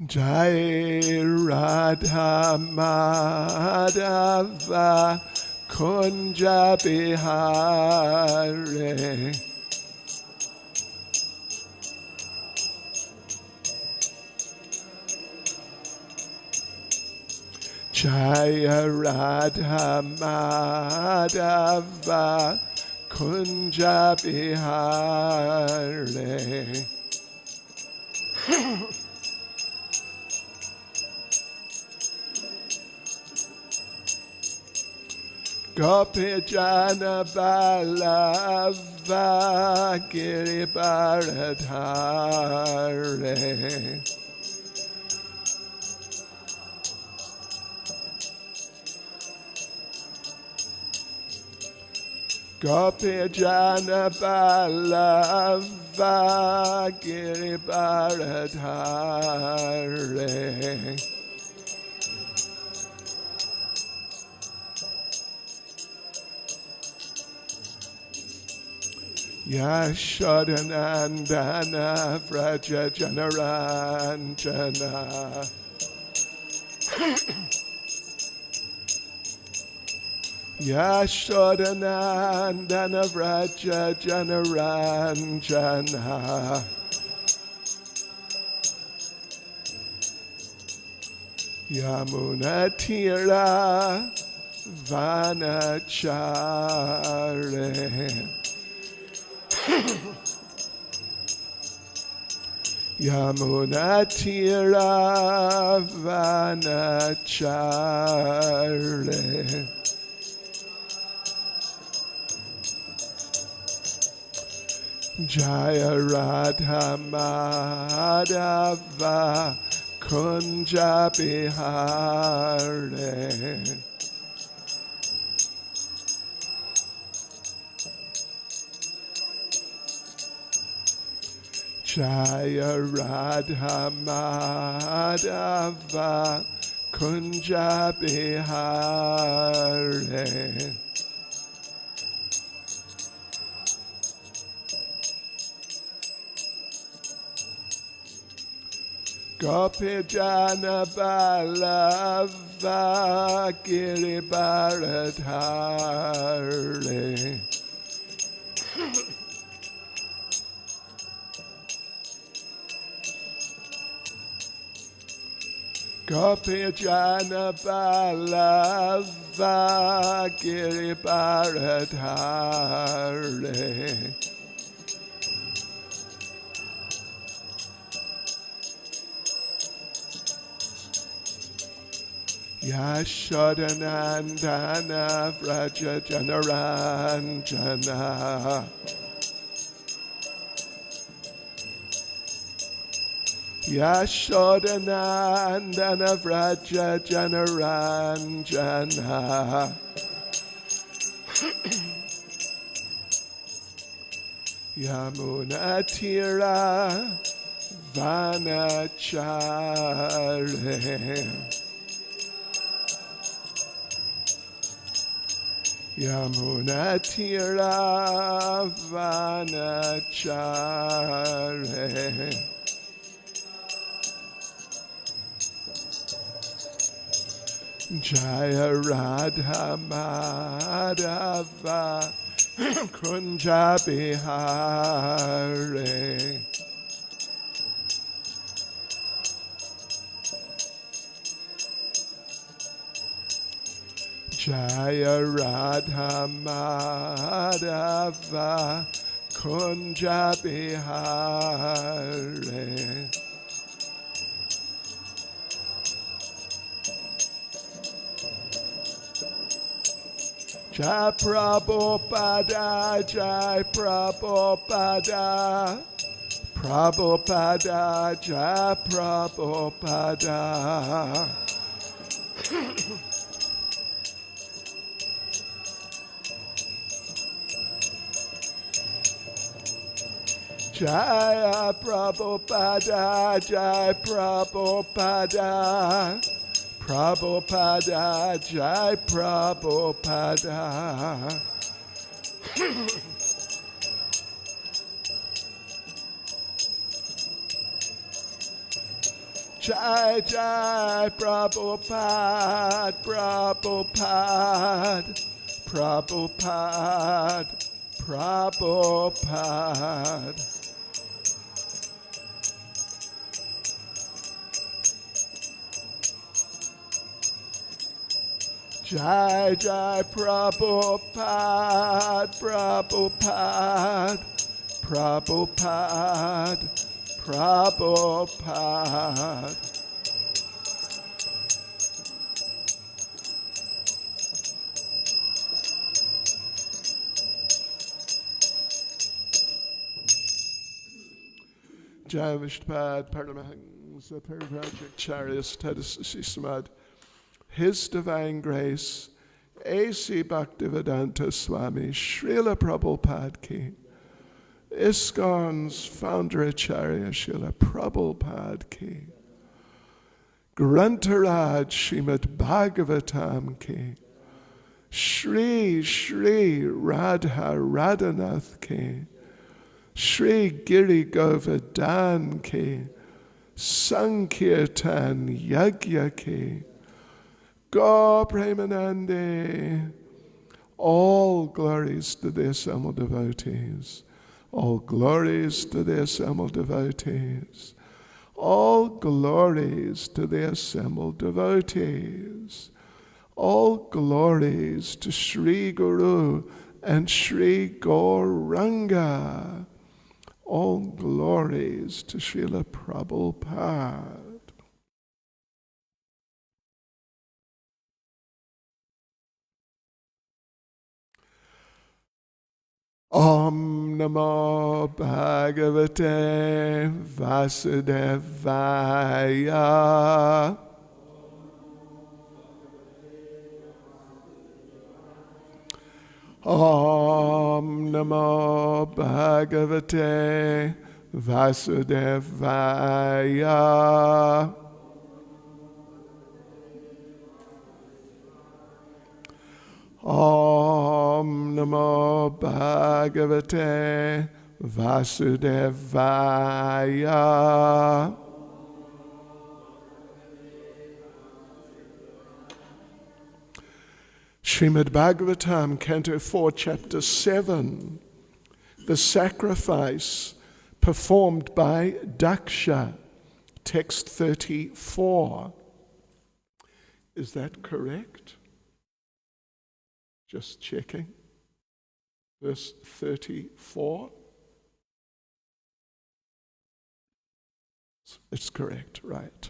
Jai Radha Madhava Kunja Bihare Jaya Radha Madhava Kunja Bihare Gopi Jana Vallabha Giribharadhare Gopi Jana Vallabha Giribharadhare Yashodanandana Vraja Janaranjana Yashodanandana Vraja Janaranjana Yamunatira Vanachare Yamunatira Vanachare Jaya Radha Madhava Kunja Bihare Jaya Radha Madhava Kunja Bihare Gopi Jana Vallabha Giribharadhare Gopi Jana Vallabha Giribharadhare Yashodanandana Vraja Janaranjana Yashodanandana Vraja Janaranjana Yamunatira Vanachare Yamunatira Vanachare Jaya Radha Madhava Kunja Bihare Jaya Radha Madhava Kunja Bihare Jai Prabhupada, Jai Prabhupada, Prabhupada, Jai Prabhupada. Jai Prabhupada, Jai Prabhupada. Prabhupada, Jai Prabhupada. Jai Jai Prabhupada, Prabhupada, Prabhupada, Prabhupada. Jai Jai Prabhupada, Prabhupada, Prabhupada, Prabhupada. Jai Vishnupad Paramahansa Parivrajacharya Tadasasi Srimad. His Divine Grace, A.C. Bhaktivedanta Swami, Srila Prabhupada Ki, ISKCON's founder Acharya Srila Prabhupada Ki, Grantaraj Srimad Bhagavatam Ki, Shri Shri Radha Radhanath Ki, Shri Giri Govardhan Ki, Sankirtan Yagya Ki, Go Premanande. All glories to the assembled devotees. All glories to the assembled devotees. All glories to the assembled devotees. All glories to Sri Guru and Sri Gauranga. All glories to Srila Prabhupada. Om Namo Bhagavate Vasudevaya. Om Namo Bhagavate Vasudevaya. Om Namo Bhagavate Vasudevaya. Srimad Bhagavatam, Canto 4, Chapter 7, the sacrifice performed by Daksha, text 34. Is that correct? Just checking. Verse 34. It's correct, right.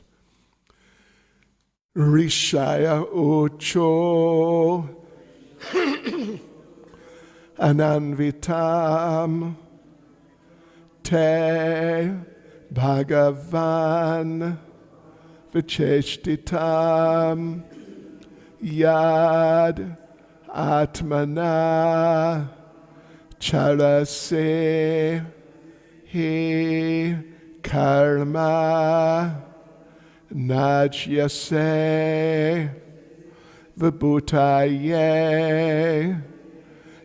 Rishaya Ucho Ananvitam Te Bhagavan Vicheshtitam Yad Atmana Charase Hi Karma Najyase Vibhutaye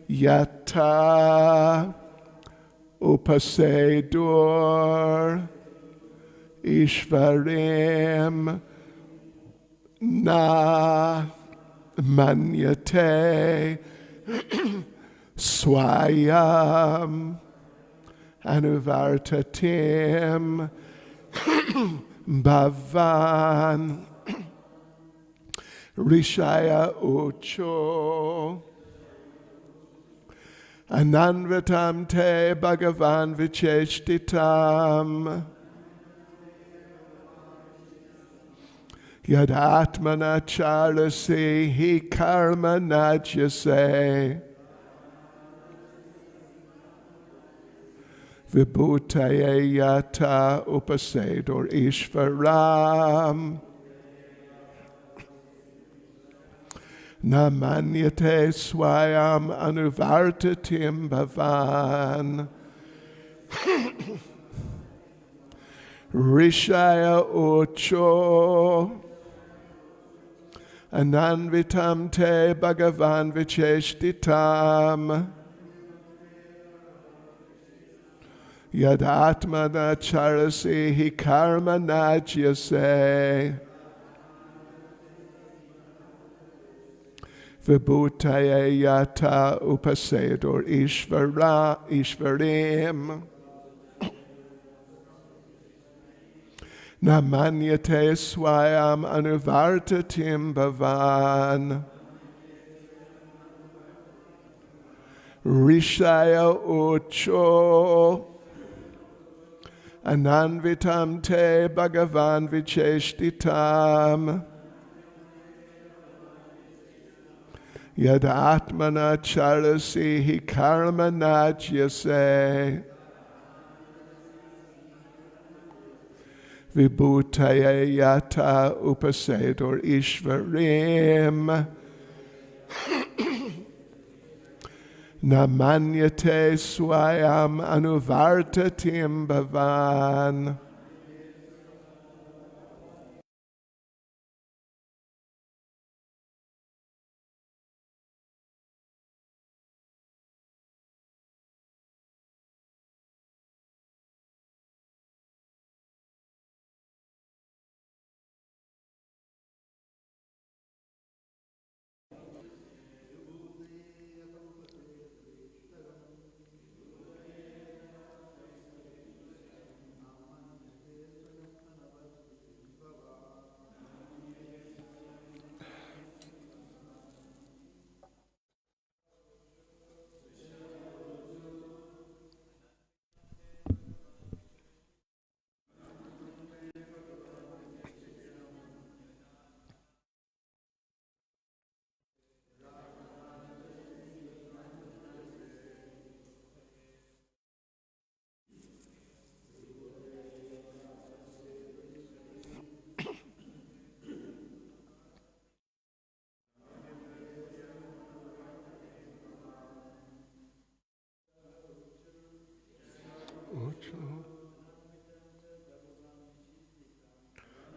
Yata Upasedur Ishvarim Na Manyate Swayam Anuvartatim Bhavan Rishaya Ucho Ananvatam Te Bhagavan Vicheshtitam Yadatmana Charasi Hi Karma Najyase Vibhutaye Yata Upasedur Ishvaram Namanyate Swayam Anuvartatim Bhavan Rishaya Ucho Ananvitam Te Bhagavan Vicheshtitam Yad atmana charasi hi karma najyase. Vibhutaya yata upasedor ishvarim. Namanyate swayam anuvartatim bhavan. Rishaya ucho. Ananvitam te bhagavan vicheshtitam. Yad atmana charasi hi karma najyase. Vibhutaya yata upasedor ishvarim. Namanyate swayam anuvartatim bhavan.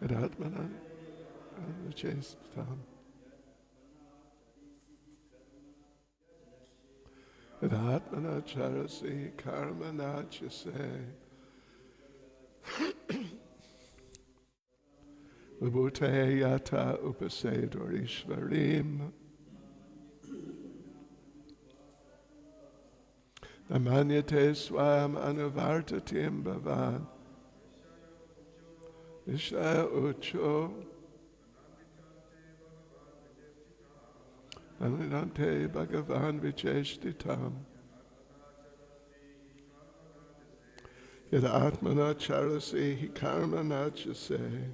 Atmana vicheshtitam. Atmana charasi karma najyase. Vibhutaya yata upasedor ishvarim. Namanyate swayam anuvartatim bhavan. Vishaya ucho. Anidante bhagavan vicheshtitam. Yada atmana charasi hi karma najyase.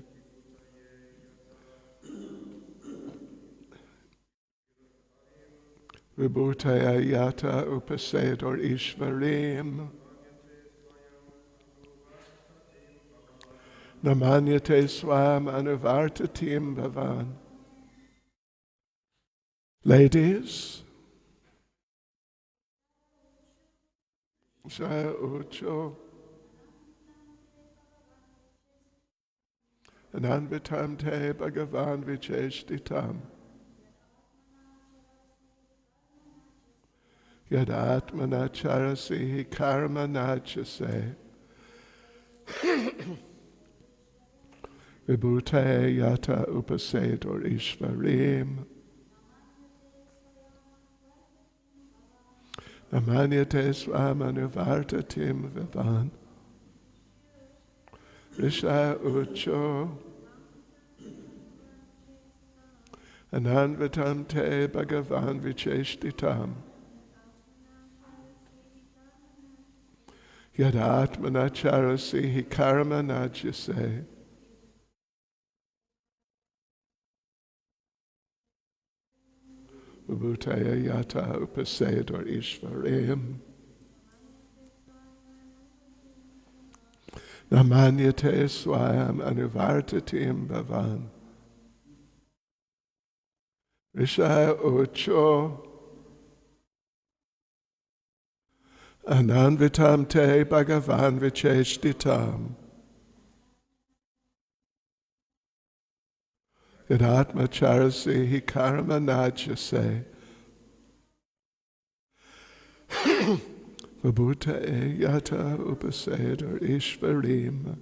Vibhutaya yata upasedor ishvarim. Namanyate swam anuvartatim bhavan. Ladies, Jaya Ucho, Ananvitam te bhagavan vicheshtitam. Yadatmana charasi hi karma najyase. Vibhutaya yata upasedor ishvarim. Namanyate swam anuvartatim vivan. Rishaya ucho. Ananvitam te bhagavan vicheshtitam. Yadatmana charasi hi karma najyase. Vibhutaya yata upasedor ishvarim. Namanyate swayam anuvartatim bhavan. Rishaya ucho. Ananvitam te bhagavan vicheshtitam. Yadatma charasi hi karma najyase. Vibhutaye yata upasedar ishvarim.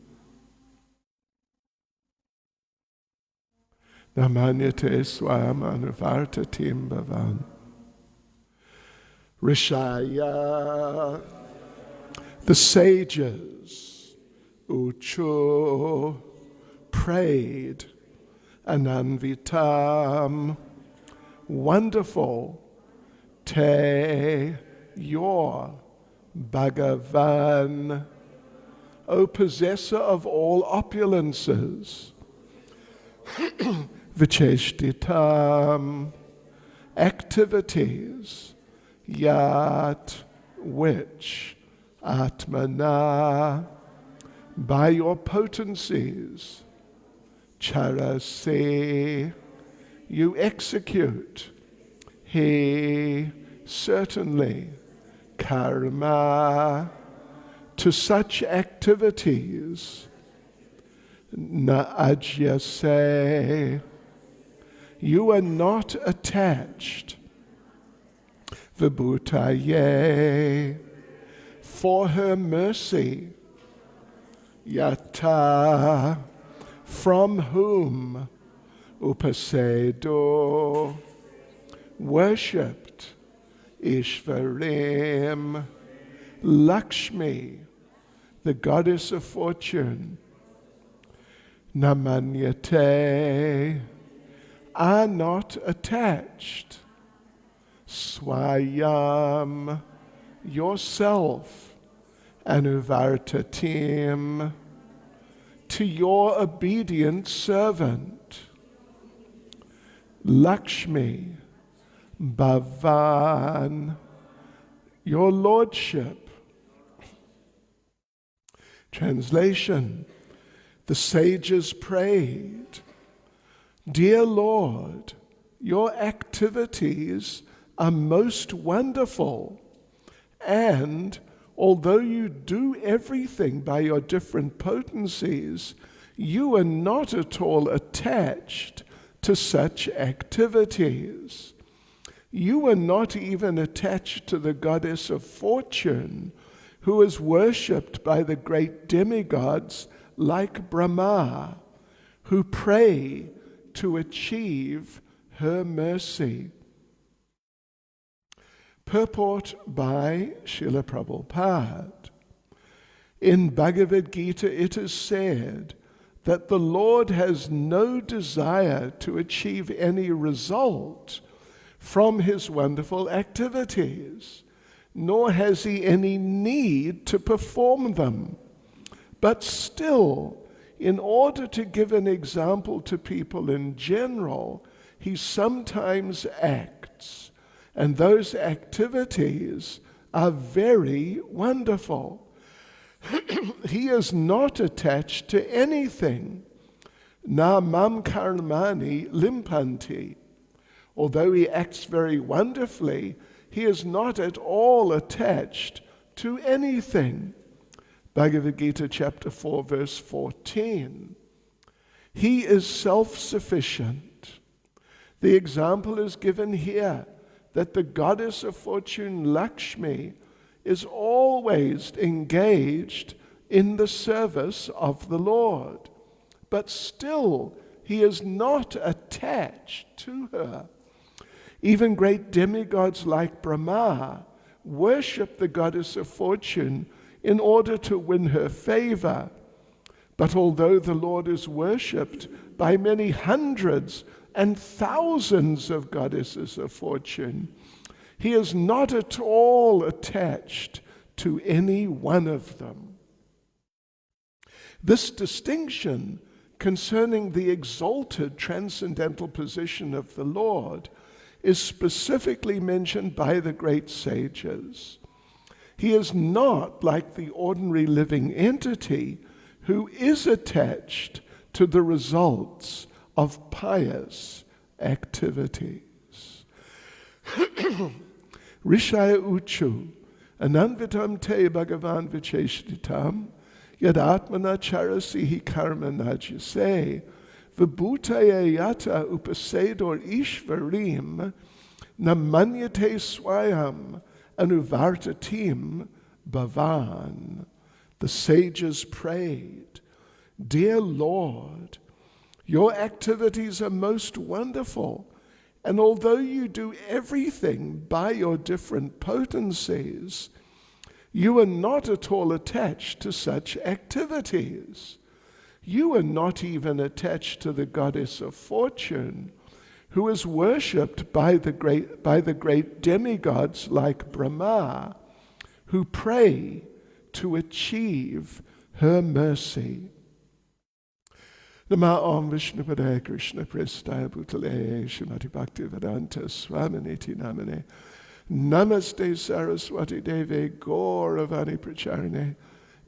Namanyate swam anuvartatim bhavan. Rishaya, the sages, Ucho, prayed, Ananvitam, wonderful, Te, your, Bhagavan, O possessor of all opulences, Vicheshtitam, activities, Yat, which, Atmana, by your potencies, Charase, you execute, He, certainly, Karma, to such activities, Naajyase, you are not attached, Vibhutaye, for her mercy, Yata, from whom, Upasedo, worshipped, Ishvarim, Lakshmi, the goddess of fortune, Namanyate, are not attached, Swayam, yourself, Anuvartatim, to your obedient servant, Lakshmi, Bhavan, your lordship. Translation, the sages prayed, Dear Lord, your activities are most wonderful, and although you do everything by your different potencies, you are not at all attached to such activities. You are not even attached to the goddess of fortune, who is worshipped by the great demigods like Brahma, who pray to achieve her mercy. Purport by Srila Prabhupada. In Bhagavad Gita it is said that the Lord has no desire to achieve any result from his wonderful activities, nor has he any need to perform them. But still, in order to give an example to people in general, he sometimes acts, and those activities are very wonderful. He is not attached to anything. Na mam karmani limpanti. Although he acts very wonderfully, he is not at all attached to anything. Bhagavad Gita chapter 4 verse 14. He is self-sufficient. The example is given here that the goddess of fortune Lakshmi is always engaged in the service of the Lord, but still he is not attached to her. Even great demigods like Brahma worship the goddess of fortune in order to win her favor. But although the Lord is worshipped by many hundreds and thousands of goddesses of fortune, he is not at all attached to any one of them. This distinction concerning the exalted transcendental position of the Lord is specifically mentioned by the great sages. He is not like the ordinary living entity who is attached to the results of pious activities. Rishaya uchu, ananvitam te bhagavan vicheshtitam, yadatmana charasihi karma najyase, vibhutaya yata upasedor ishvarim, namanyate swayam anuvartatim Bhavan, the sages prayed, "Dear Lord, your activities are most wonderful, and although you do everything by your different potencies, you are not at all attached to such activities. You are not even attached to the goddess of fortune, who is worshipped by the great demigods like Brahma, who pray to achieve her mercy." Nama Om Vishnu Padaya Krishna Prestaya Bhutale Srimati Bhakti Vedanta Swaminiti Namane Namaste Saraswati Deve Gauravani Pracharine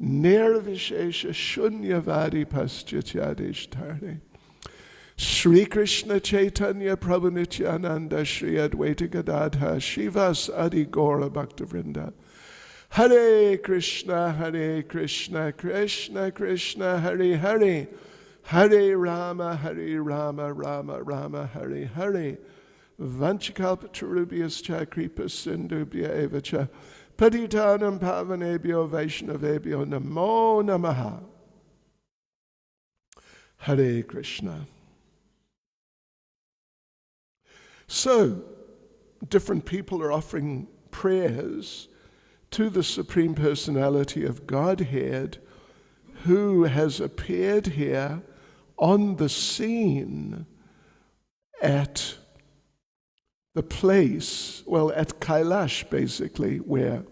Nirvishesha Shunyavadi Paschatyadesh Shri Krishna Chaitanya Prabhu Nityananda Shri Advaita Gadadha Shivas Adi Gaura Bhakta Vrinda Hare Krishna Krishna Krishna Hare Hare Hare Rama Rama Rama Hare Hare Vanchakalpatarubhyascha Kripa Sindhubhya Evacha Patitanam Pavanebhyo Vaishnavebhyo Namo Namaha. Hare Krishna. So, different people are offering prayers to the Supreme Personality of Godhead, who has appeared here on the scene at the place, well, at Kailash, basically, where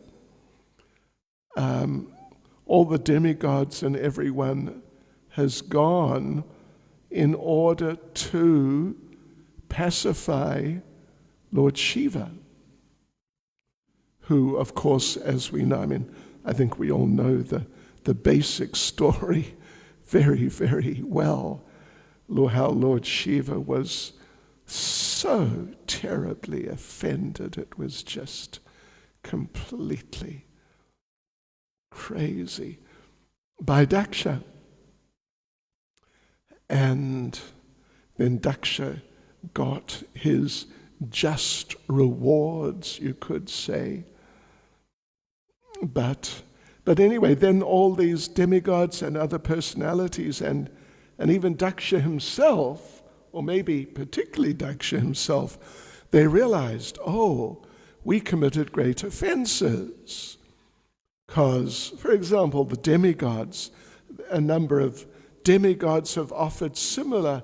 all the demigods and everyone has gone in order to pacify Lord Shiva, who, of course, as we know, I think we all know the basic story very, very well, how Lord Shiva was so terribly offended. It was just completely crazy by Daksha. And then Daksha got his just rewards, you could say. But anyway, then all these demigods and other personalities and even Daksha himself, or maybe particularly Daksha himself, they realized, oh, we committed great offenses. Because, for example, the demigods, a number of demigods have offered similar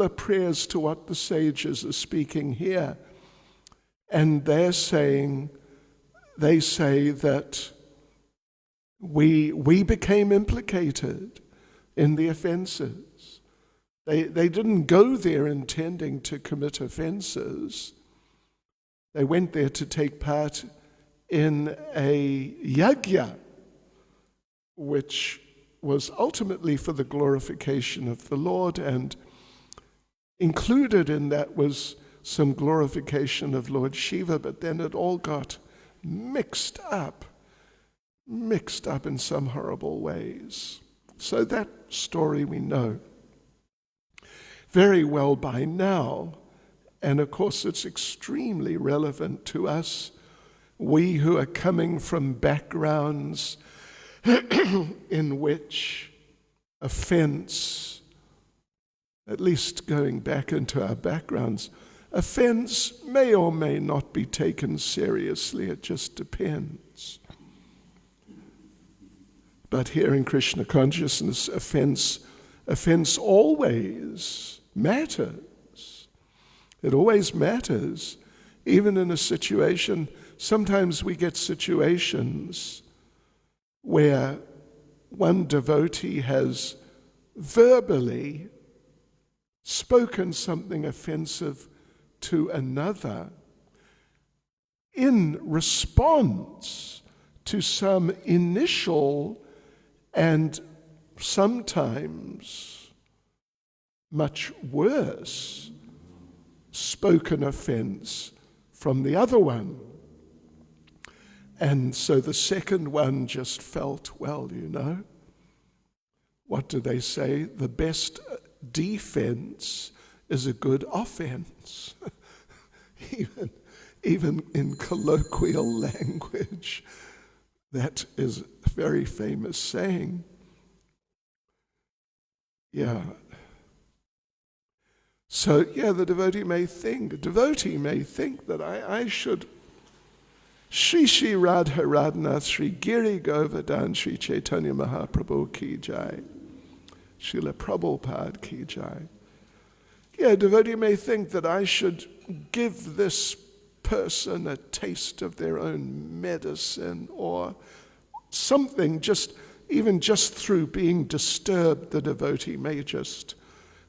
prayers to what the sages are speaking here. And they say that we became implicated in the offenses. They didn't go there intending to commit offenses. They went there to take part in a yajna, which was ultimately for the glorification of the Lord, and included in that was some glorification of Lord Shiva, but then it all got mixed up in some horrible ways. So that story we know very well by now, and of course it's extremely relevant to us, we who are coming from backgrounds in which offense, at least going back into our backgrounds, offense may or may not be taken seriously. It just depends. But here in Krishna consciousness, offense always matters. It always matters. Even in a situation, sometimes we get situations where one devotee has verbally spoken something offensive to another in response to some initial and sometimes much worse spoken offense from the other one. And so the second one just felt, well, what do they say? The best defense is a good offense. Even in colloquial language, That is a very famous saying. Yeah. So, the devotee may think that I should Shri Shri Radha Radhanath Shri Giri Govardhan Shri Caitanya Mahaprabhu Ki Jai, Srila Prabhupada Ki Jai. Devotee may think that I should give this person a taste of their own medicine or something, even just through being disturbed, the devotee may just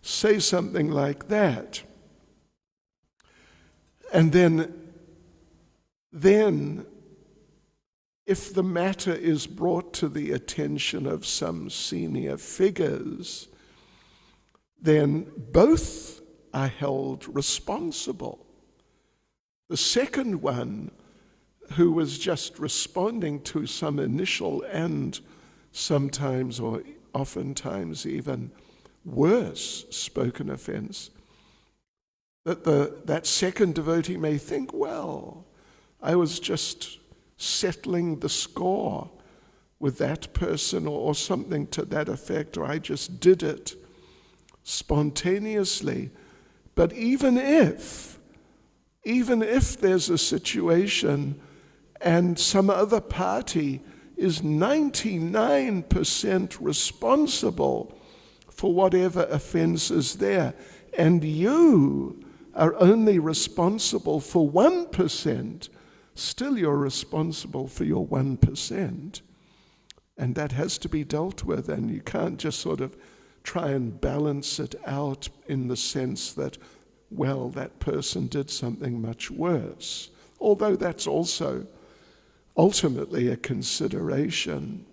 say something like that. And then if the matter is brought to the attention of some senior figures, then both are held responsible. The second one, who was just responding to some initial and sometimes or oftentimes even worse spoken offense, that second devotee may think, well, I was just settling the score with that person or something to that effect, or I just did it spontaneously. But even if there's a situation and some other party is 99% responsible for whatever offense is there, and you are only responsible for 1%, still you're responsible for your 1%. And that has to be dealt with, and you can't just sort of try and balance it out in the sense that, well, that person did something much worse. Although that's also ultimately a consideration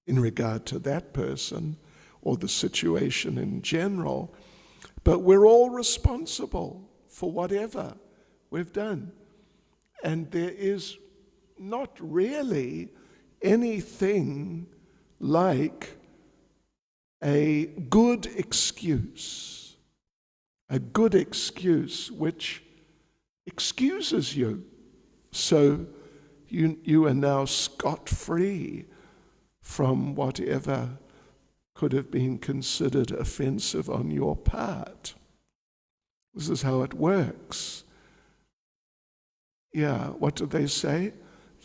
in regard to that person or the situation in general. But we're all responsible for whatever we've done. And there is not really anything like a good excuse which excuses you. So you are now scot-free from whatever could have been considered offensive on your part. This is how it works. What do they say?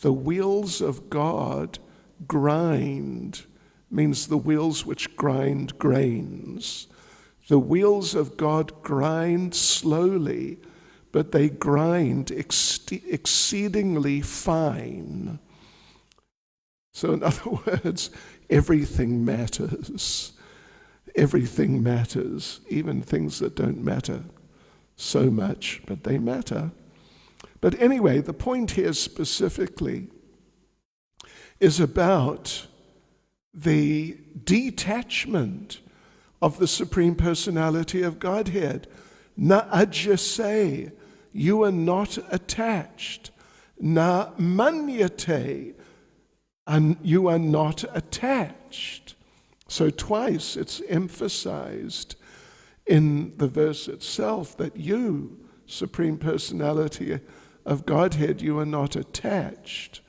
The wheels of God grind, means the wheels which grind grains. The wheels of God grind slowly, but they grind exceedingly fine. So in other words, everything matters. Everything matters, even things that don't matter so much, but they matter. But anyway, the point here specifically is about the detachment of the Supreme Personality of Godhead. Na ajase, you are not attached. Na manyate, and you are not attached. So twice it's emphasized in the verse itself that you, Supreme Personality of Godhead, you are not attached.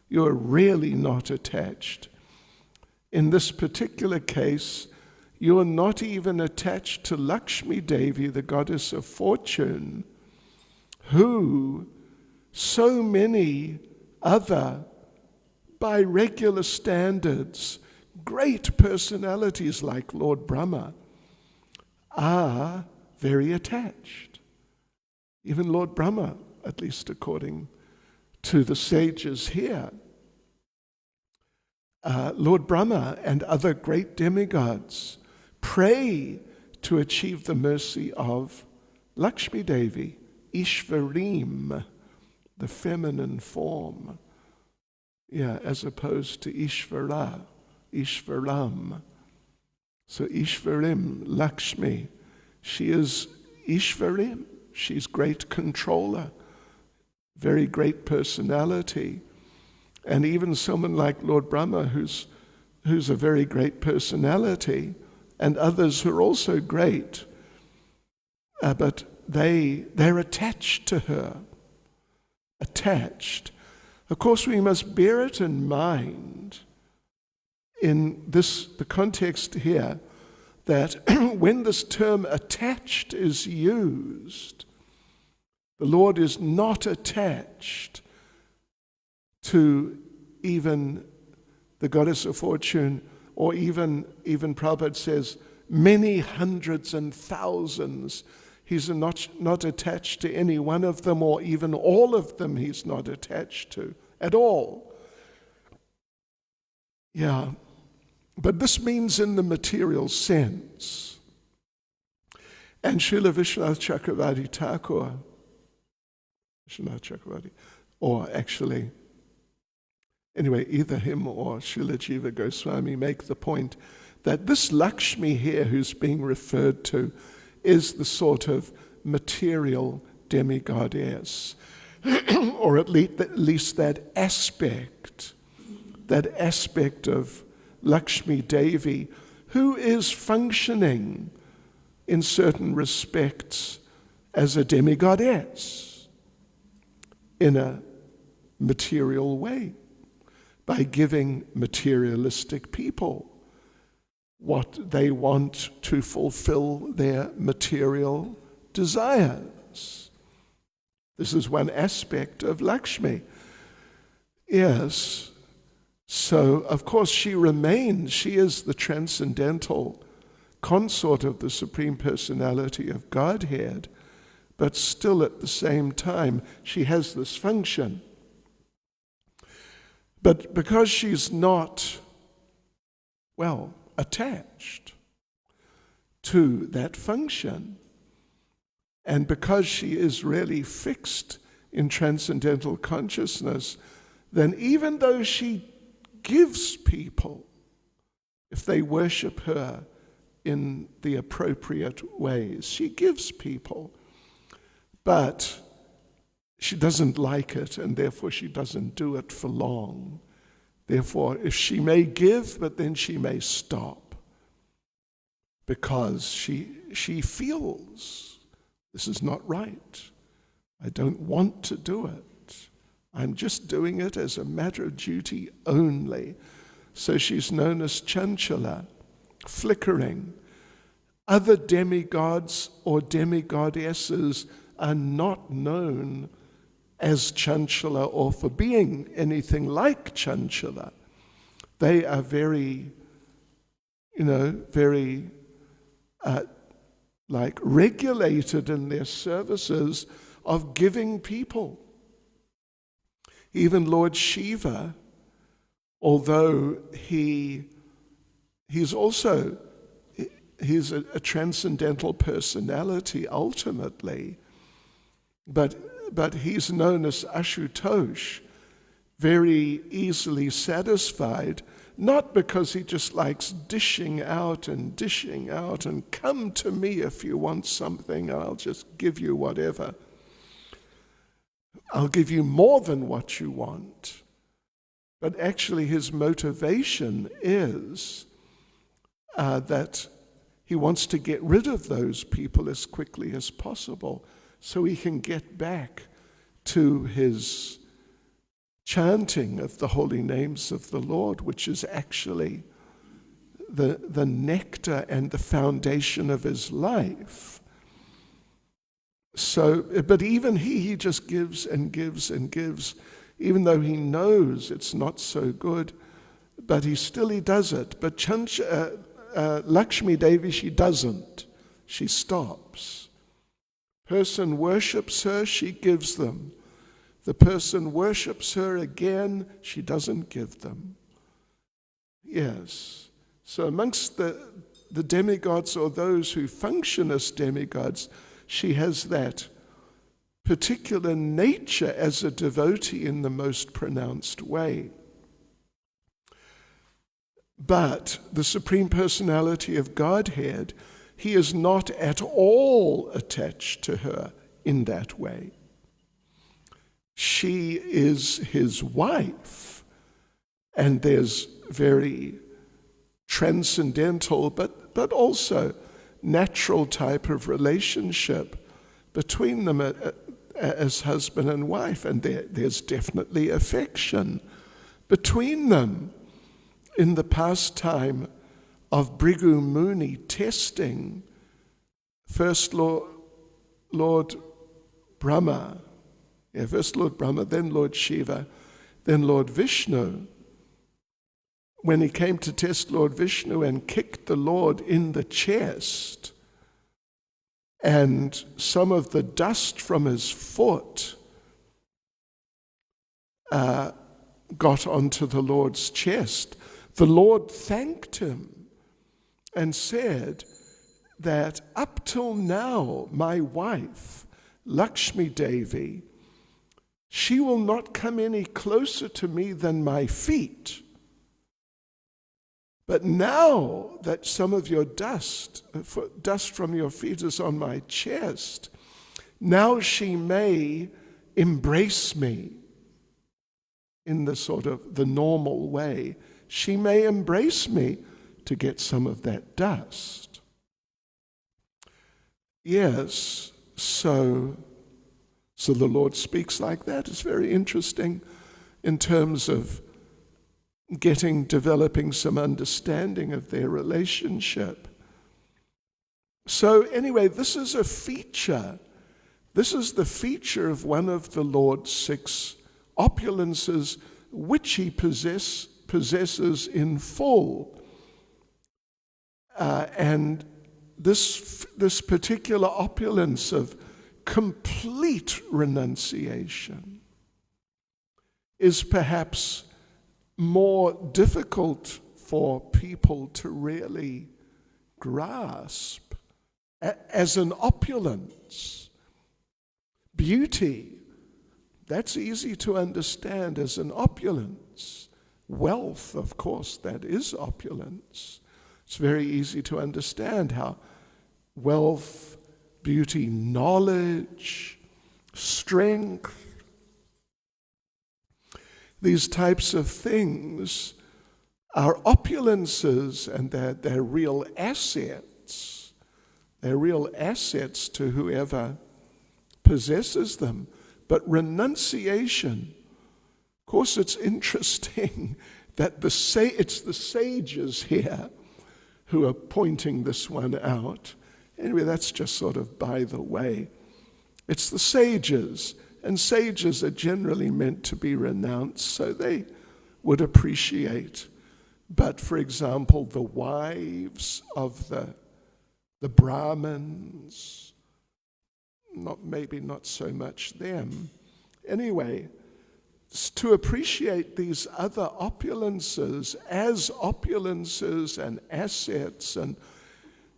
You are really not attached. In this particular case, you are not even attached to Lakshmi Devi, the goddess of fortune, who so many other, by regular standards, great personalities like Lord Brahma are very attached. Even Lord Brahma, at least according to the sages here, Lord Brahma and other great demigods pray to achieve the mercy of Lakshmi Devi, Ishvarim, the feminine form, as opposed to Ishvara, Ishvaram. So Ishvarim, Lakshmi, she is Ishvarim, she's great controller, very great personality. And even someone like Lord Brahma, who's a very great personality, and others who are also great, but they're attached to her. Attached. Of course, we must bear it in mind in the context here, that when this term attached is used, the Lord is not attached to even the goddess of fortune, or even Prabhupada says many hundreds and thousands. He's not attached to any one of them, or even all of them he's not attached to at all. Yeah, but this means in the material sense. And Srila Vishwanath Chakravarti Thakur, or actually, anyway, either him or Srila Jiva Goswami make the point that this Lakshmi here who's being referred to is the sort of material demigoddess, or at least that aspect of Lakshmi Devi, who is functioning in certain respects as a demigoddess in a material way, by giving materialistic people what they want to fulfill their material desires. This is one aspect of Lakshmi. Yes. So, of course, she is the transcendental consort of the Supreme Personality of Godhead, but still at the same time, she has this function. But because she's not, attached to that function, and because she is really fixed in transcendental consciousness, then even though she gives people, if they worship her in the appropriate ways, she gives people, but she doesn't like it, and therefore she doesn't do it for long. Therefore, if she may give, but then she may stop, because she feels this is not right. I don't want to do it. I'm just doing it as a matter of duty only. So she's known as Chanchala, flickering. Other demigods or demigoddesses are not known as Chanchala or for being anything like Chanchala. They are very regulated in their services of giving people. Even Lord Shiva, although he's a transcendental personality ultimately, but he's known as Ashutosh, very easily satisfied, not because he just likes dishing out and come to me if you want something, I'll just give you whatever. I'll give you more than what you want. But actually his motivation is that he wants to get rid of those people as quickly as possible so he can get back to his chanting of the holy names of the Lord, which is actually the nectar and the foundation of his life. So, but even he just gives and gives and gives, even though he knows it's not so good, but he does it. But Lakshmi Devi, she doesn't. She stops. Person worships her, she gives them. The person worships her again, she doesn't give them. Yes. So amongst the demigods, or those who function as demigods, she has that particular nature as a devotee in the most pronounced way. But the Supreme Personality of Godhead, he is not at all attached to her in that way. She is his wife, and there's very transcendental but also natural type of relationship between them as husband and wife, and there's definitely affection between them in the pastime of Bhrigu Muni testing first Lord Brahma, first Lord Brahma, then Lord Shiva, then Lord Vishnu. When he came to test Lord Vishnu and kicked the Lord in the chest, and some of the dust from his foot got onto the Lord's chest, the Lord thanked him and said that up till now, my wife, Lakshmi Devi, she will not come any closer to me than my feet. But now that some of your dust from your feet is on my chest, now she may embrace me in the sort of the normal way. She may embrace me to get some of that dust. Yes, so the Lord speaks like that. It's very interesting in terms of developing some understanding of their relationship. So anyway, this is a feature. This is the feature of one of the Lord's 6 opulences, which he possesses in full. And this particular opulence of complete renunciation is perhaps more difficult for people to really grasp as an opulence. Beauty, that's easy to understand as an opulence. Wealth, of course, that is opulence. It's very easy to understand how wealth, beauty, knowledge, strength, these types of things are opulences, and they're real assets. They're real assets to whoever possesses them. But renunciation, of course, it's interesting that it's the sages here who are pointing this one out. Anyway, that's just sort of by the way. It's the sages. And sages are generally meant to be renounced, so they would appreciate. But, for example, the wives of the Brahmins, maybe not so much them. Anyway, to appreciate these other opulences as opulences and assets and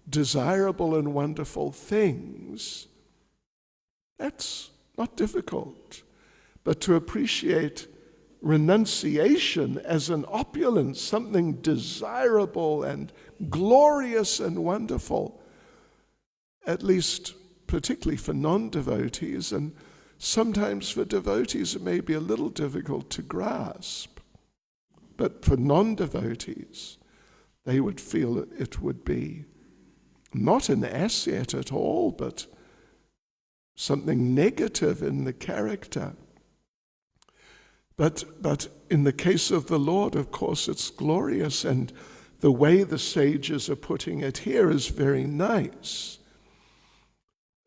desirable and wonderful things, that's not difficult. But to appreciate renunciation as an opulence, something desirable and glorious and wonderful, at least particularly for non-devotees, and sometimes for devotees it may be a little difficult to grasp. But for non-devotees, they would feel it would be not an asset at all, but something negative in the character. But in the case of the Lord, of course, it's glorious, and the way the sages are putting it here is very nice.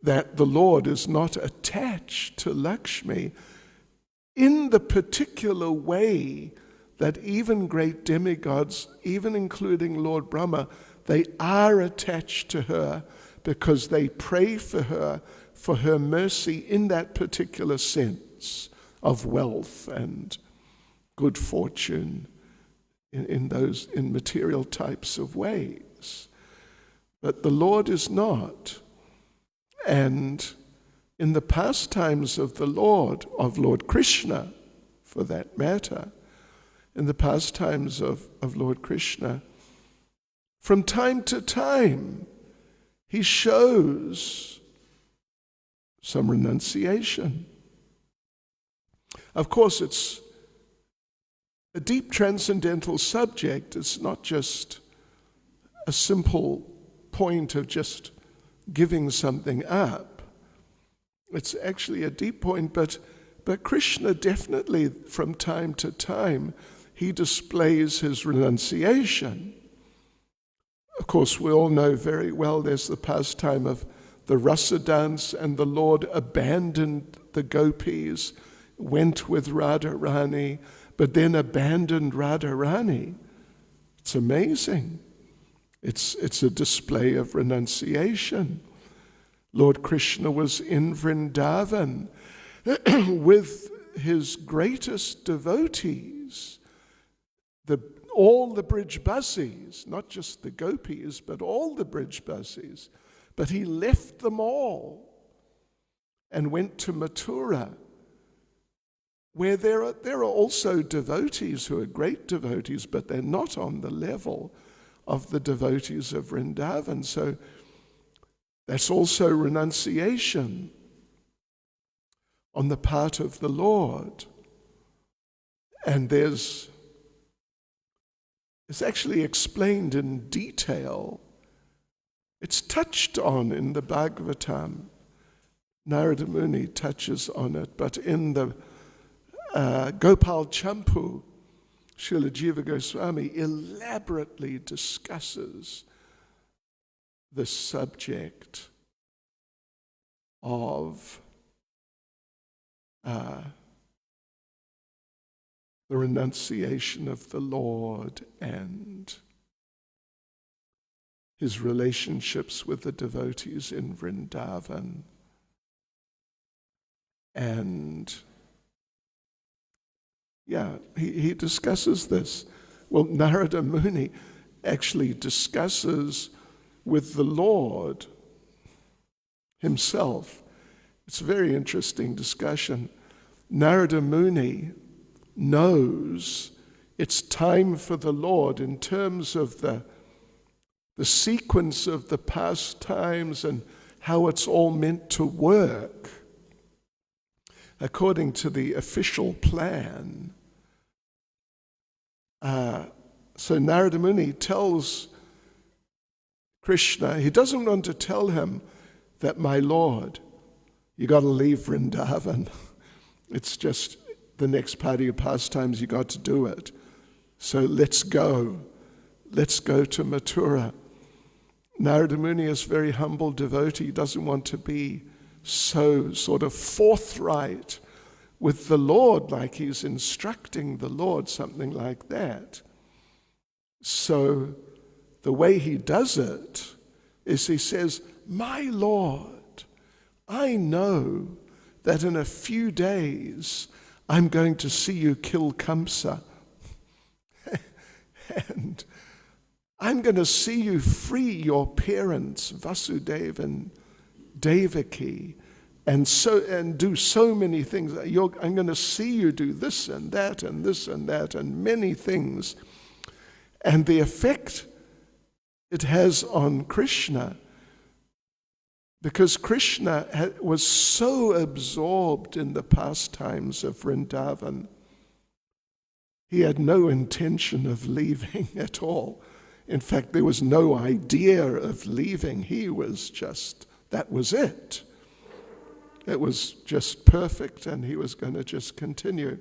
That the Lord is not attached to Lakshmi in the particular way that even great demigods, even including Lord Brahma, they are attached to her because they pray for her mercy in that particular sense of wealth and good fortune in material types of ways. But the Lord is not. And in the pastimes of the Lord Krishna, for that matter, in the pastimes of Lord Krishna, from time to time, he shows some renunciation. Of course, it's a deep transcendental subject. It's not just a simple point of just giving something up. It's actually a deep point, but Krishna definitely, from time to time, he displays his renunciation. Of course, we all know very well there's the pastime of the rasa dance, and the Lord abandoned the gopis, went with Radharani, but then abandoned Radharani. It's amazing. It's a display of renunciation. Lord Krishna was in Vrindavan with his greatest devotees, all the Brijbasis, not just the gopis, but all the Brijbasis. But he left them all and went to Mathura, where there are also devotees who are great devotees, but they're not on the level of the devotees of Vrindavan. So that's also renunciation on the part of the Lord. And it's actually explained in detail. It's touched on in the Bhagavatam. Narada Muni touches on it, but in the Gopal Champu, Srila Jiva Goswami elaborately discusses the subject of the renunciation of the Lord and his relationships with the devotees in Vrindavan. And he discusses this. Well, Narada Muni actually discusses with the Lord himself. It's a very interesting discussion. Narada Muni knows it's time for the Lord in terms of the sequence of the pastimes and how it's all meant to work according to the official plan. So Narada Muni tells Krishna, he doesn't want to tell him that, my Lord, you got to leave Vrindavan. It's just the next part of your pastimes, you got to do it. So let's go. Let's go to Mathura. Narada Muni is a very humble devotee. He doesn't want to be so sort of forthright with the Lord, like he's instructing the Lord, something like that. So the way he does it is he says, my Lord, I know that in a few days I'm going to see you kill Kamsa. And I'm going to see you free your parents, Vasudeva and Devaki, and do so many things. I'm going to see you do this and that and this and that and many things. And the effect it has on Krishna, because Krishna was so absorbed in the pastimes of Vrindavan, he had no intention of leaving at all. In fact, there was no idea of leaving. He was just, that was it. It was just perfect, and he was going to just continue.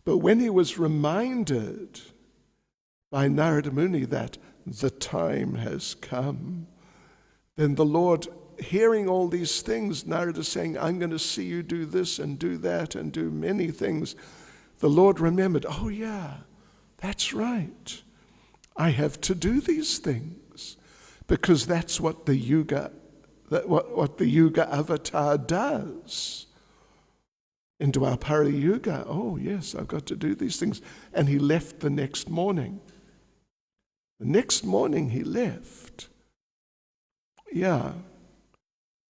But when he was reminded by Narada Muni that the time has come, then the Lord, hearing all these things, Narada saying, I'm going to see you do this and do that and do many things, the Lord remembered, oh yeah, that's right. I have to do these things because that's what the Yuga, what the Yuga avatar does. In Dwapara Yuga, oh yes, I've got to do these things. And he left the next morning. The next morning he left. Yeah.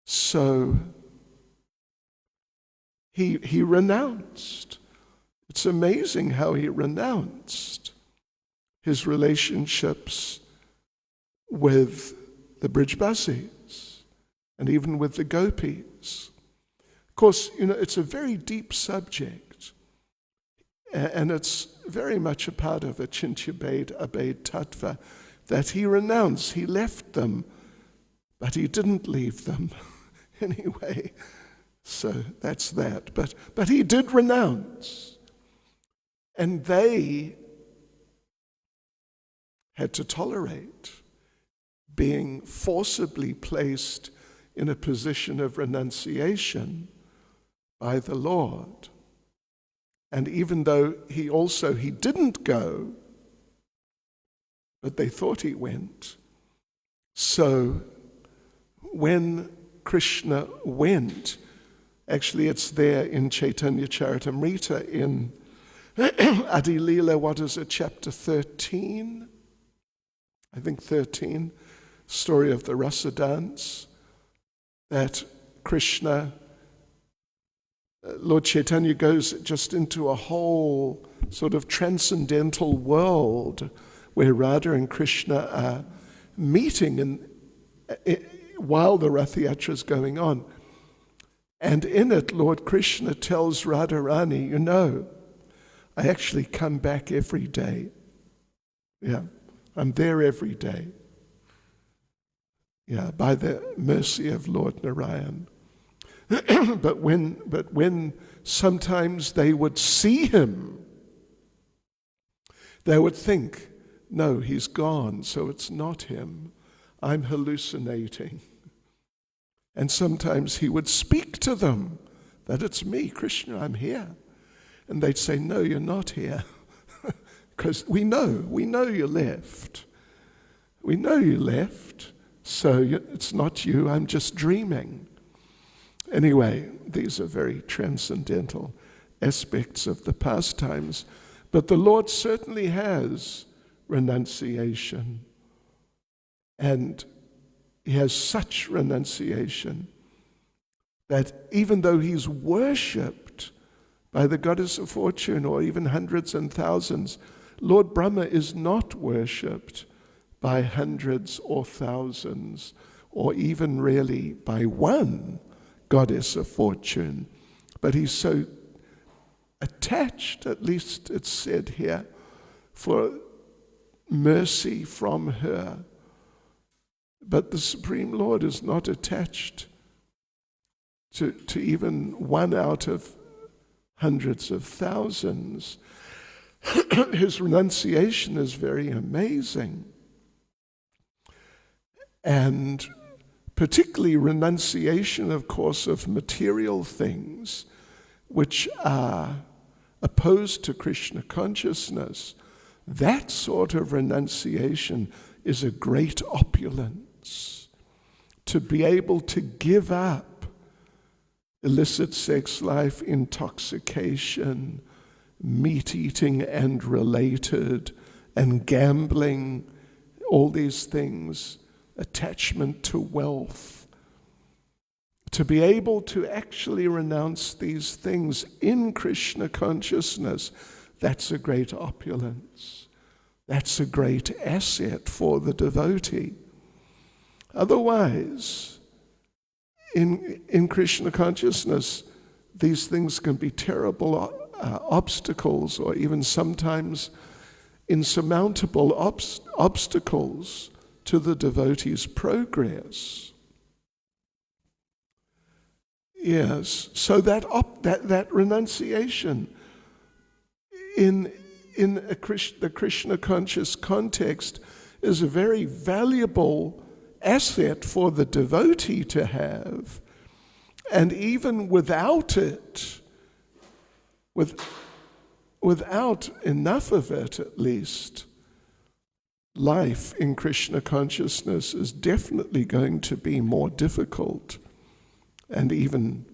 So he renounced. It's amazing how he renounced his relationships with the Brijbasis and even with the gopis. Of course, it's a very deep subject, and it's very much a part of Achintya Abhed Tattva that he renounced. He left them, but he didn't leave them. Anyway, so that's that. But he did renounce. And they had to tolerate being forcibly placed in a position of renunciation by the Lord. And even though he didn't go, but they thought he went. So when Krishna went, actually it's there in Caitanya Charitamrita in Adi Leela, what is it, chapter 13? I think 13, story of the Rasa dance, that Krishna, Lord Chaitanya goes just into a whole sort of transcendental world where Radha and Krishna are meeting while the Rath Yatra is going on. And in it, Lord Krishna tells Radharani, you know, I actually come back every day. Yeah, I'm there every day. Yeah, by the mercy of Lord Narayan. But when sometimes they would see him, they would think, no, he's gone, so it's not him. I'm hallucinating. And sometimes he would speak to them that it's me, Krishna, I'm here. And they'd say, no, you're not here. Because we know you left. We know you left, so it's not you, I'm just dreaming. Anyway, these are very transcendental aspects of the pastimes. But the Lord certainly has renunciation. And he has such renunciation that even though he's worshipped by the goddess of fortune or even hundreds and thousands, Lord Brahma is not worshipped by hundreds or thousands or even really by one goddess of fortune. But he's so attached, at least it's said here, for mercy from her. But the Supreme Lord is not attached to even one out of hundreds of thousands. His renunciation is very amazing. And particularly renunciation, of course, of material things which are opposed to Krishna consciousness. That sort of renunciation is a great opulence. To be able to give up illicit sex life, intoxication, meat eating and related, and gambling, all these things, attachment to wealth. To be able to actually renounce these things in Krishna consciousness, that's a great opulence. That's a great asset for the devotee. Otherwise, in Krishna consciousness, these things can be terrible obstacles, or even sometimes insurmountable obstacles to the devotee's progress. Yes, so that renunciation in the Krishna conscious context is a very valuable asset for the devotee to have, and even without it, without enough of it at least, life in Krishna consciousness is definitely going to be more difficult and even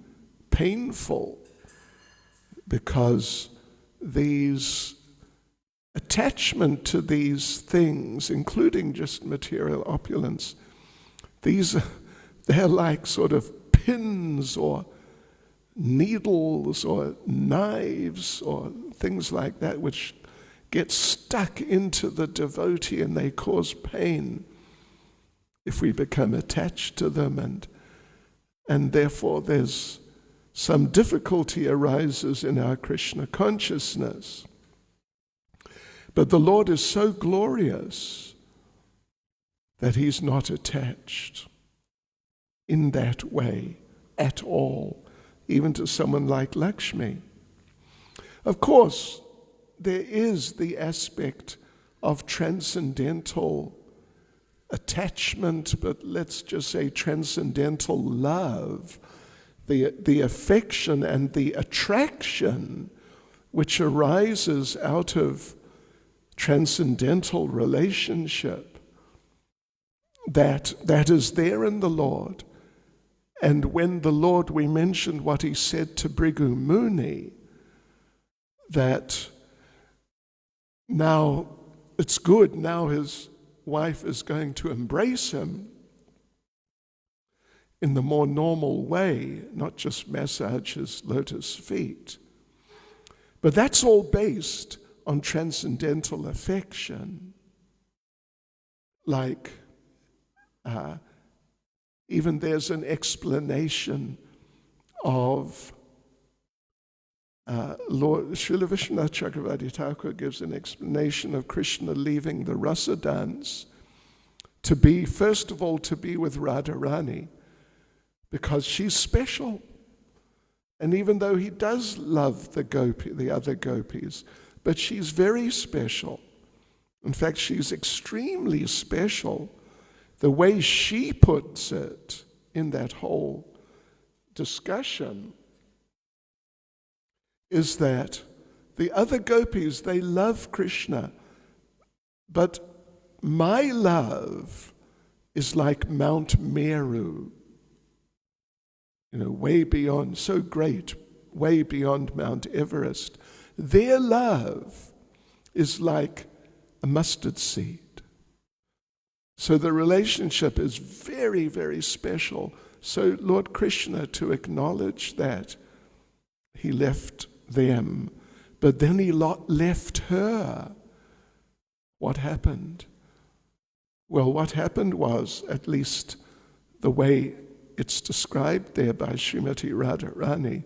painful, because these attachment to these things, including just material opulence, they're like sort of pins or needles or knives or things like that, which get stuck into the devotee, and they cause pain if we become attached to them, and therefore there's some difficulty arises in our Krishna consciousness. But the Lord is so glorious that he's not attached in that way at all, even to someone like Lakshmi. Of course, there is the aspect of transcendental attachment, but let's just say transcendental love, the affection and the attraction which arises out of transcendental relationship, that is there in the Lord. And when the Lord, we mentioned what he said to Bhrigu Muni, that now it's good, now his wife is going to embrace him in the more normal way, not just massage his lotus feet. But that's all based on transcendental affection. Like, even there's an explanation of Lord Srila Vishwanath Chakravarti Thakur gives an explanation of Krishna leaving the rasa dance to be, first of all, to be with Radharani, because she's special. And even though he does love the other gopis, but she's very special. In fact, she's extremely special. The way she puts it in that whole discussion is that the other gopis, they love Krishna, but my love is like Mount Meru, way beyond, so great, way beyond Mount Everest. Their love is like a mustard seed. So the relationship is very, very special. So Lord Krishna, to acknowledge that, he left them, but then he left her. What happened? Well, what happened was, at least the way it's described there by Srimati Radharani,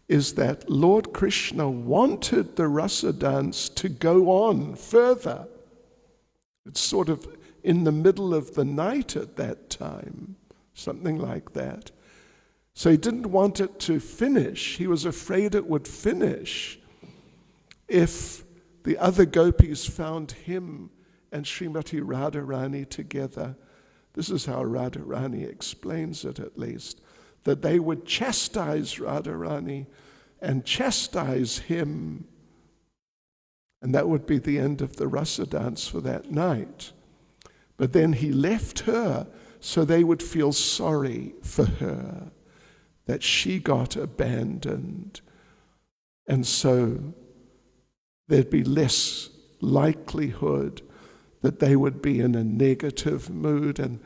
is that Lord Krishna wanted the rasa dance to go on further. It's sort of in the middle of the night at that time, something like that. So he didn't want it to finish. He was afraid it would finish if the other gopis found him and Srimati Radharani together. This is how Radharani explains it, at least, that they would chastise Radharani and chastise him, and that would be the end of the rasa dance for that night. But then he left her so they would feel sorry for her, that she got abandoned. And so there'd be less likelihood that they would be in a negative mood. And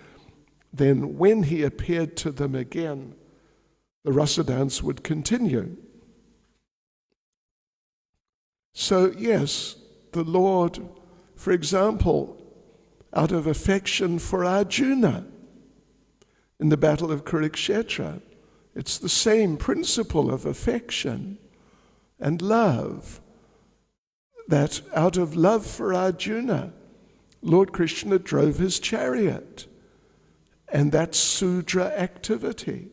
then when he appeared to them again, the rasa dance would continue. So yes, the Lord, for example, out of affection for Arjuna in the battle of Kurukshetra, it's the same principle of affection and love, that out of love for Arjuna, Lord Krishna drove his chariot, and that's Sudra activity.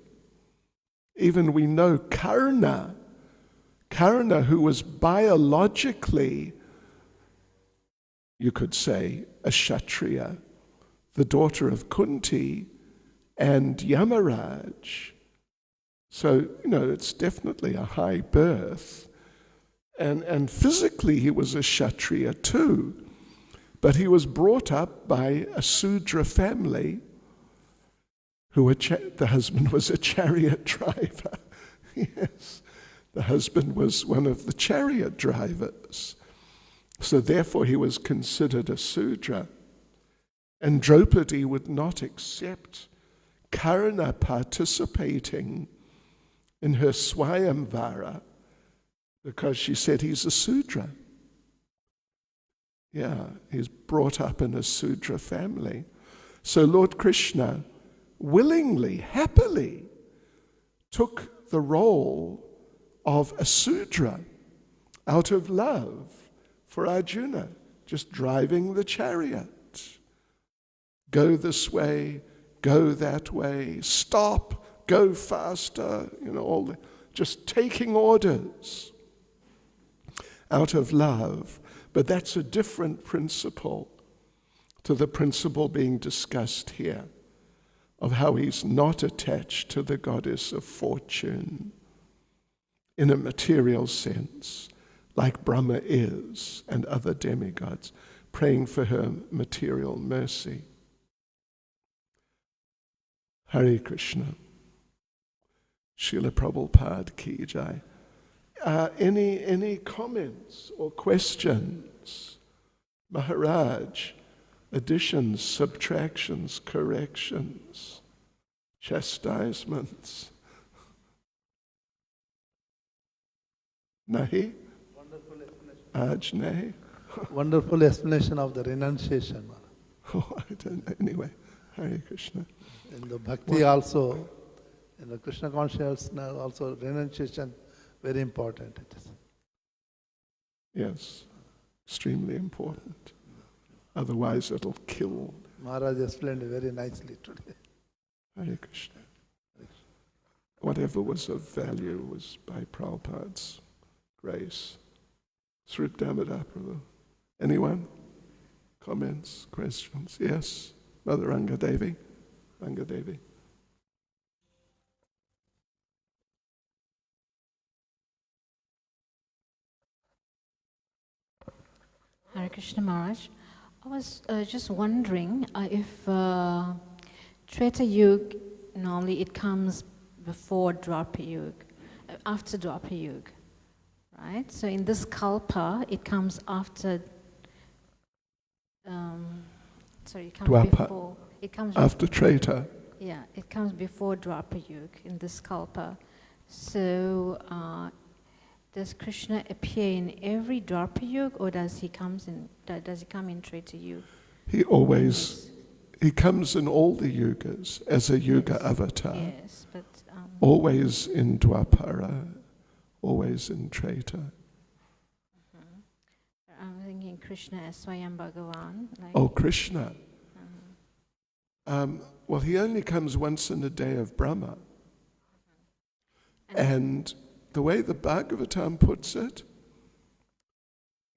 Even we know Karna, who was biologically, you could say, a Kshatriya, the daughter of Kunti and Yamaraj. So, it's definitely a high birth. And physically he was a Kshatriya too, but he was brought up by a Sudra family who the husband was a chariot driver. Yes, the husband was one of the chariot drivers. So therefore he was considered a Sudra. And Draupadi would not accept Karna participating in her Swayamvara because she said he's a Sudra. Yeah, he's brought up in a Sudra family. So Lord Krishna willingly, happily took the role of a Sudra out of love for Arjuna, just driving the chariot. Go this way, go that way, stop, go faster, just taking orders out of love. But that's a different principle to the principle being discussed here, of how he's not attached to the goddess of fortune in a material sense, like Brahma is and other demigods, praying for her material mercy. Hare Krishna. Srila Prabhupada ki jai. Any comments or questions? Maharaj, additions, subtractions, corrections, chastisements. Nahi? Wonderful explanation. Aj nahi? Wonderful explanation of the renunciation. Oh, I don't know. Anyway, Hare Krishna. In the Bhakti also, in the Krishna consciousness also, renunciation very important it is. Yes, extremely important. Otherwise it'll kill. Maharaj explained very nicely today. Hare Krishna. Whatever was of value was by Prabhupada's grace. Srip Damodar Prabhu. Anyone? Comments, questions? Yes? Mother Rangadevi? Rangadevi. Hare Krishna Maharaj. I was just wondering if Treta Yuga, normally it comes before Dwapara Yuga, after Dwapara Yuga, right? So in this Kalpa, it comes after, it comes Dwapara. before. It comes After Treta. Yeah, it comes before Dwapara Yuga in this Kalpa. So does Krishna appear in every Dwapara Yuga, or does he come in Treta Yuga? He comes in all the yugas as a yuga avatar. Yes, but always in Dwapara, always in Treta. I'm thinking Krishna as Swayam Bhagavan. Krishna. Well, he only comes once in a day of Brahma. And the way the Bhagavatam puts it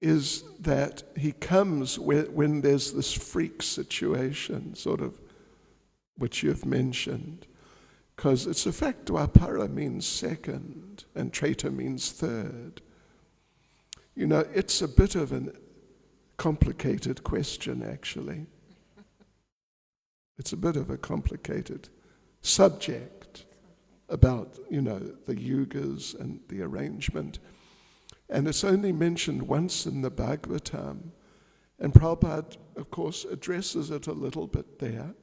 is that he comes when there's this freak situation, sort of, which you've mentioned. Because it's a fact, Dwapara means second, and Treta means third. It's a bit of a complicated question, actually. It's a bit of a complicated subject about, the yugas and the arrangement. And it's only mentioned once in the Bhagavatam. And Prabhupada, of course, addresses it a little bit there,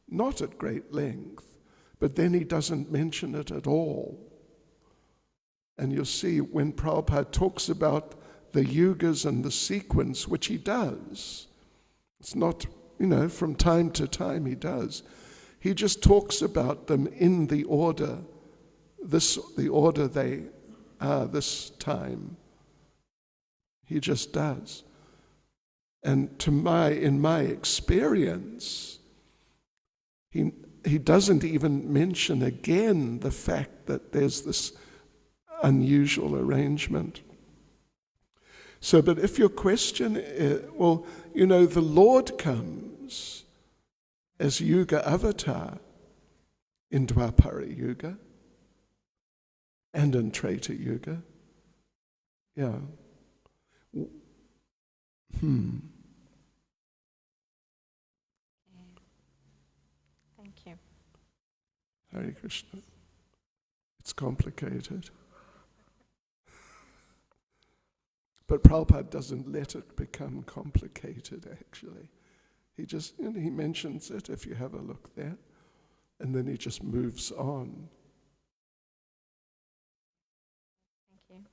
not at great length, but then he doesn't mention it at all. And you'll see when Prabhupada talks about the yugas and the sequence, which he does, it's not, from time to time he does. He just talks about them in the order, the order they are this time. He just does. And in my experience, he doesn't even mention again the fact that there's this unusual arrangement. So, but if your question is, the Lord comes as Yuga Avatar in Dwapara Yuga and in Treta Yuga. Yeah. Thank you. Hare Krishna. It's complicated. But Prabhupada doesn't let it become complicated, actually. He just, he mentions it, if you have a look there, and then he just moves on. Thank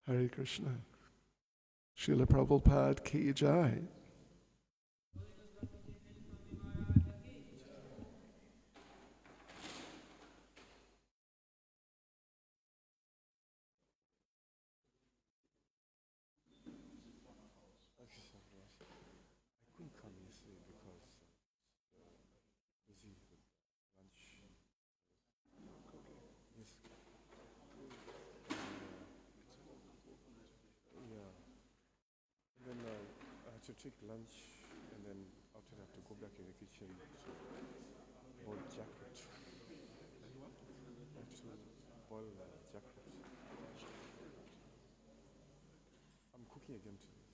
you. Hare Krishna. Srila Prabhupada ki jai. to take lunch, and then after that to go back in the kitchen to boil jacket. To boil jacket. I'm cooking again today.